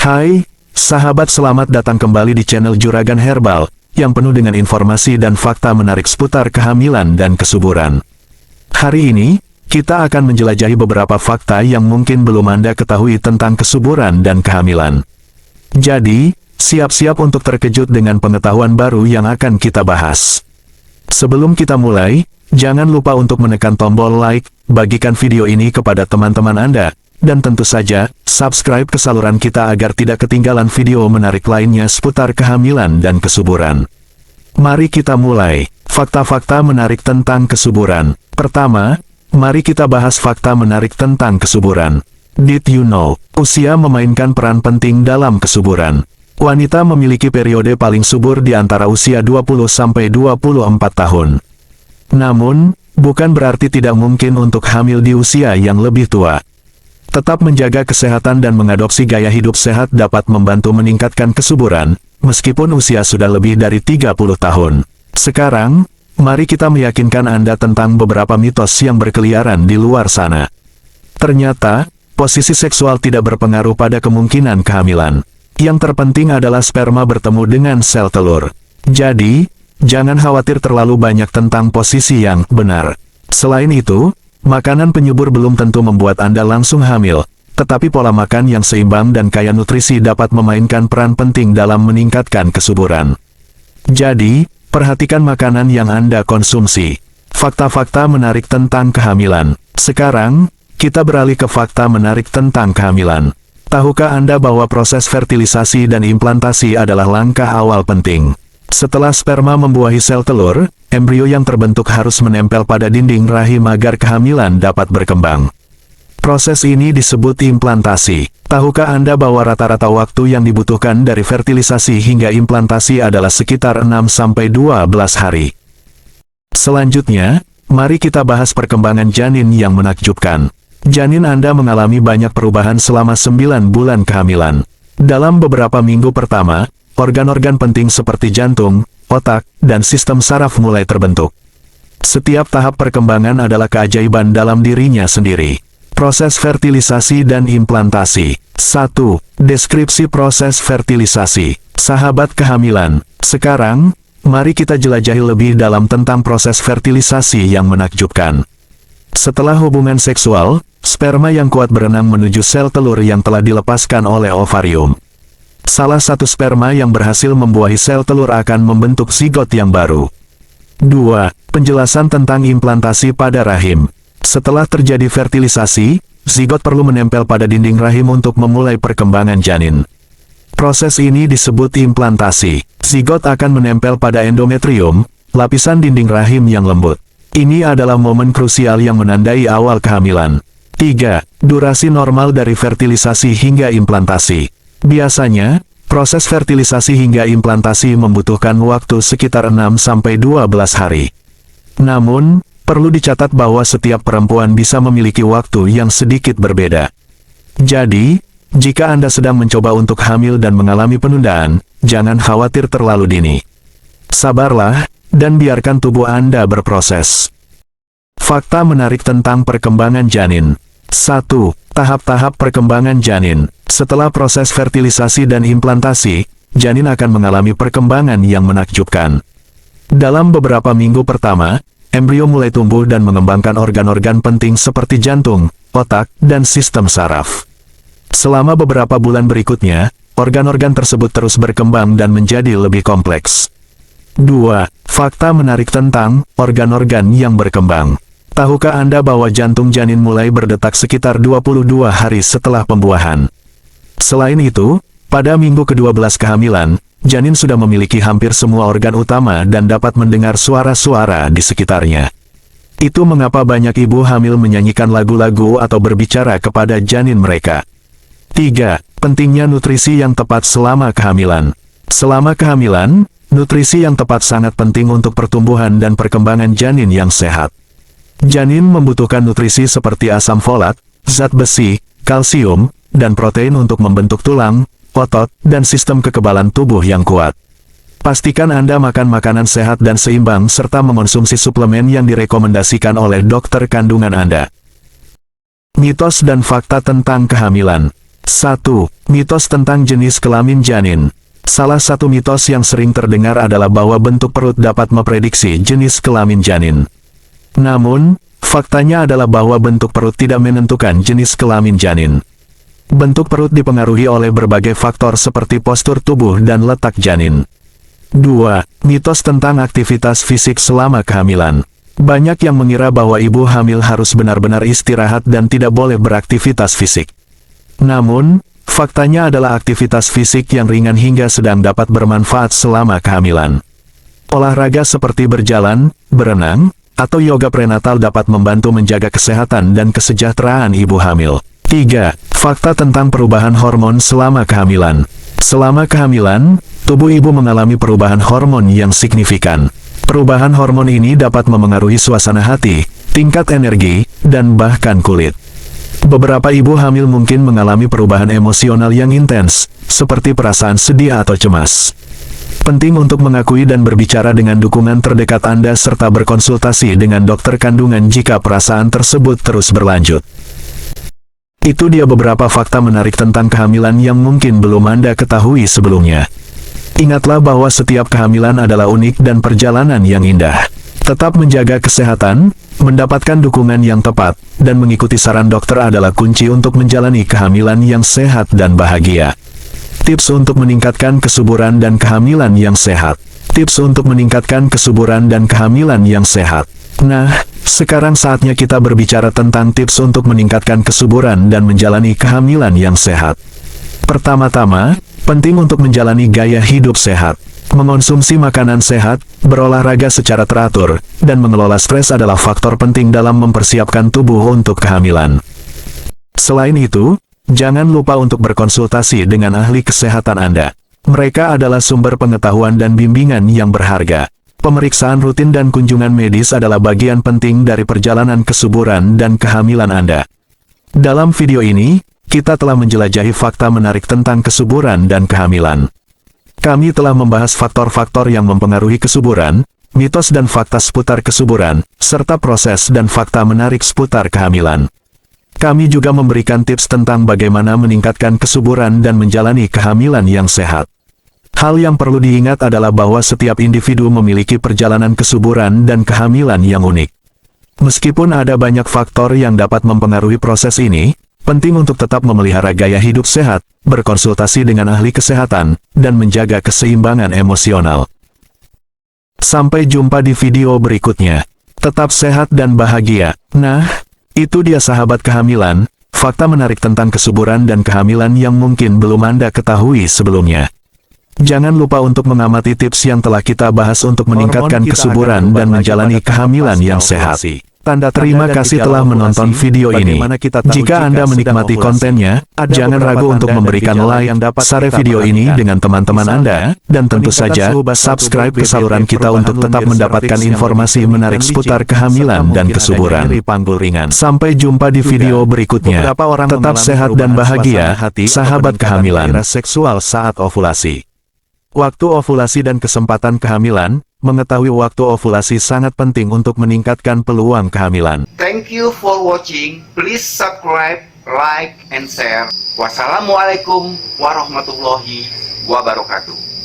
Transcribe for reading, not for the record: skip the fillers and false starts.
Hai, sahabat, selamat datang kembali di channel Juragan Herbal, yang penuh dengan informasi dan fakta menarik seputar kehamilan dan kesuburan. Hari ini, kita akan menjelajahi beberapa fakta yang mungkin belum Anda ketahui tentang kesuburan dan kehamilan. Jadi, siap-siap untuk terkejut dengan pengetahuan baru yang akan kita bahas. Sebelum kita mulai, jangan lupa untuk menekan tombol like, bagikan video ini kepada teman-teman Anda, dan tentu saja, subscribe ke saluran kita agar tidak ketinggalan video menarik lainnya seputar kehamilan dan kesuburan. Mari kita mulai. Fakta-fakta menarik tentang kesuburan. Pertama, mari kita bahas fakta menarik tentang kesuburan. Did you know, usia memainkan peran penting dalam kesuburan? Wanita memiliki periode paling subur di antara usia 20-24 tahun. Namun, bukan berarti tidak mungkin untuk hamil di usia yang lebih tua. Tetap menjaga kesehatan dan mengadopsi gaya hidup sehat dapat membantu meningkatkan kesuburan, meskipun usia sudah lebih dari 30 tahun. Sekarang, mari kita meyakinkan Anda tentang beberapa mitos yang berkeliaran di luar sana. Ternyata, posisi seksual tidak berpengaruh pada kemungkinan kehamilan. Yang terpenting adalah sperma bertemu dengan sel telur. Jadi, jangan khawatir terlalu banyak tentang posisi yang benar. Selain itu, makanan penyubur belum tentu membuat Anda langsung hamil, tetapi pola makan yang seimbang dan kaya nutrisi dapat memainkan peran penting dalam meningkatkan kesuburan. Jadi, perhatikan makanan yang Anda konsumsi. Fakta-fakta menarik tentang kehamilan. Sekarang, kita beralih ke fakta menarik tentang kehamilan. Tahukah Anda bahwa proses fertilisasi dan implantasi adalah langkah awal penting? Setelah sperma membuahi sel telur, embrio yang terbentuk harus menempel pada dinding rahim agar kehamilan dapat berkembang. Proses ini disebut implantasi. Tahukah Anda bahwa rata-rata waktu yang dibutuhkan dari fertilisasi hingga implantasi adalah sekitar 6-12 hari? Selanjutnya, mari kita bahas perkembangan janin yang menakjubkan. Janin Anda mengalami banyak perubahan selama 9 bulan kehamilan. Dalam beberapa minggu pertama, organ-organ penting seperti jantung, otak, dan sistem saraf mulai terbentuk. Setiap tahap perkembangan adalah keajaiban dalam dirinya sendiri. Proses fertilisasi dan implantasi. 1. Deskripsi proses fertilisasi. Sahabat kehamilan, sekarang, mari kita jelajahi lebih dalam tentang proses fertilisasi yang menakjubkan. Setelah hubungan seksual, sperma yang kuat berenang menuju sel telur yang telah dilepaskan oleh ovarium. Salah satu sperma yang berhasil membuahi sel telur akan membentuk zigot yang baru. 2. Penjelasan tentang implantasi pada rahim. Setelah terjadi fertilisasi, zigot perlu menempel pada dinding rahim untuk memulai perkembangan janin. Proses ini disebut implantasi. Zigot akan menempel pada endometrium, lapisan dinding rahim yang lembut. Ini adalah momen krusial yang menandai awal kehamilan. 3. Durasi normal dari fertilisasi hingga implantasi. Biasanya, proses fertilisasi hingga implantasi membutuhkan waktu sekitar 6-12 hari. Namun, perlu dicatat bahwa setiap perempuan bisa memiliki waktu yang sedikit berbeda. Jadi, jika Anda sedang mencoba untuk hamil dan mengalami penundaan, jangan khawatir terlalu dini. Sabarlah, dan biarkan tubuh Anda berproses. Fakta menarik tentang perkembangan janin. 1. Tahap-tahap perkembangan janin. Setelah proses fertilisasi dan implantasi, janin akan mengalami perkembangan yang menakjubkan. Dalam beberapa minggu pertama, embrio mulai tumbuh dan mengembangkan organ-organ penting seperti jantung, otak, dan sistem saraf. Selama beberapa bulan berikutnya, organ-organ tersebut terus berkembang dan menjadi lebih kompleks. 2. Fakta menarik tentang organ-organ yang berkembang. Tahukah Anda bahwa jantung janin mulai berdetak sekitar 22 hari setelah pembuahan? Selain itu, pada minggu ke-12 kehamilan, janin sudah memiliki hampir semua organ utama dan dapat mendengar suara-suara di sekitarnya. Itu mengapa banyak ibu hamil menyanyikan lagu-lagu atau berbicara kepada janin mereka. 3. Pentingnya nutrisi yang tepat selama kehamilan. Selama kehamilan, nutrisi yang tepat sangat penting untuk pertumbuhan dan perkembangan janin yang sehat. Janin membutuhkan nutrisi seperti asam folat, zat besi, kalsium, dan protein untuk membentuk tulang, otot, dan sistem kekebalan tubuh yang kuat. Pastikan Anda makan makanan sehat dan seimbang serta mengonsumsi suplemen yang direkomendasikan oleh dokter kandungan Anda. Mitos dan fakta tentang kehamilan. 1. Mitos tentang jenis kelamin janin. Salah satu mitos yang sering terdengar adalah bahwa bentuk perut dapat memprediksi jenis kelamin janin. Namun, faktanya adalah bahwa bentuk perut tidak menentukan jenis kelamin janin. Bentuk perut dipengaruhi oleh berbagai faktor seperti postur tubuh dan letak janin. 2. Mitos tentang aktivitas fisik selama kehamilan. Banyak yang mengira bahwa ibu hamil harus benar-benar istirahat dan tidak boleh beraktivitas fisik. Namun, faktanya adalah aktivitas fisik yang ringan hingga sedang dapat bermanfaat selama kehamilan. Olahraga seperti berjalan, berenang, atau yoga prenatal dapat membantu menjaga kesehatan dan kesejahteraan ibu hamil. 3. Fakta tentang perubahan hormon selama kehamilan. Selama kehamilan, tubuh ibu mengalami perubahan hormon yang signifikan. Perubahan hormon ini dapat memengaruhi suasana hati, tingkat energi, dan bahkan kulit. Beberapa ibu hamil mungkin mengalami perubahan emosional yang intens, seperti perasaan sedih atau cemas. Penting untuk mengakui dan berbicara dengan dukungan terdekat Anda serta berkonsultasi dengan dokter kandungan jika perasaan tersebut terus berlanjut. Itu dia beberapa fakta menarik tentang kehamilan yang mungkin belum Anda ketahui sebelumnya. Ingatlah bahwa setiap kehamilan adalah unik dan perjalanan yang indah. Tetap menjaga kesehatan, mendapatkan dukungan yang tepat, dan mengikuti saran dokter adalah kunci untuk menjalani kehamilan yang sehat dan bahagia. Tips untuk meningkatkan kesuburan dan kehamilan yang sehat. Tips untuk meningkatkan kesuburan dan kehamilan yang sehat. Nah, sekarang saatnya kita berbicara tentang tips untuk meningkatkan kesuburan dan menjalani kehamilan yang sehat. Pertama-tama, penting untuk menjalani gaya hidup sehat. Mengonsumsi makanan sehat, berolahraga secara teratur, dan mengelola stres adalah faktor penting dalam mempersiapkan tubuh untuk kehamilan. Selain itu, jangan lupa untuk berkonsultasi dengan ahli kesehatan Anda. Mereka adalah sumber pengetahuan dan bimbingan yang berharga. Pemeriksaan rutin dan kunjungan medis adalah bagian penting dari perjalanan kesuburan dan kehamilan Anda. Dalam video ini, kita telah menjelajahi fakta menarik tentang kesuburan dan kehamilan. Kami telah membahas faktor-faktor yang mempengaruhi kesuburan, mitos dan fakta seputar kesuburan, serta proses dan fakta menarik seputar kehamilan. Kami juga memberikan tips tentang bagaimana meningkatkan kesuburan dan menjalani kehamilan yang sehat. Hal yang perlu diingat adalah bahwa setiap individu memiliki perjalanan kesuburan dan kehamilan yang unik. Meskipun ada banyak faktor yang dapat mempengaruhi proses ini, penting untuk tetap memelihara gaya hidup sehat, berkonsultasi dengan ahli kesehatan, dan menjaga keseimbangan emosional. Sampai jumpa di video berikutnya. Tetap sehat dan bahagia. Nah, itu dia sahabat kehamilan, fakta menarik tentang kesuburan dan kehamilan yang mungkin belum Anda ketahui sebelumnya. Jangan lupa untuk mengamati tips yang telah kita bahas untuk meningkatkan kesuburan dan menjalani kehamilan yang sehat. Terima kasih telah menonton video ini. Jika Anda menikmati kontennya, jangan ragu untuk memberikan like, share video ini dengan teman-teman Anda, dan tentu saja, subscribe ke saluran kita untuk tetap mendapatkan informasi menarik seputar kehamilan dan kesuburan. Sampai jumpa di video berikutnya. Tetap sehat dan bahagia, sahabat kehamilan. Seksual saat ovulasi. Waktu ovulasi dan kesempatan kehamilan. Mengetahui waktu ovulasi sangat penting untuk meningkatkan peluang kehamilan. Thank you for watching. Please subscribe, like, and share. Wassalamualaikum warahmatullahi wabarakatuh.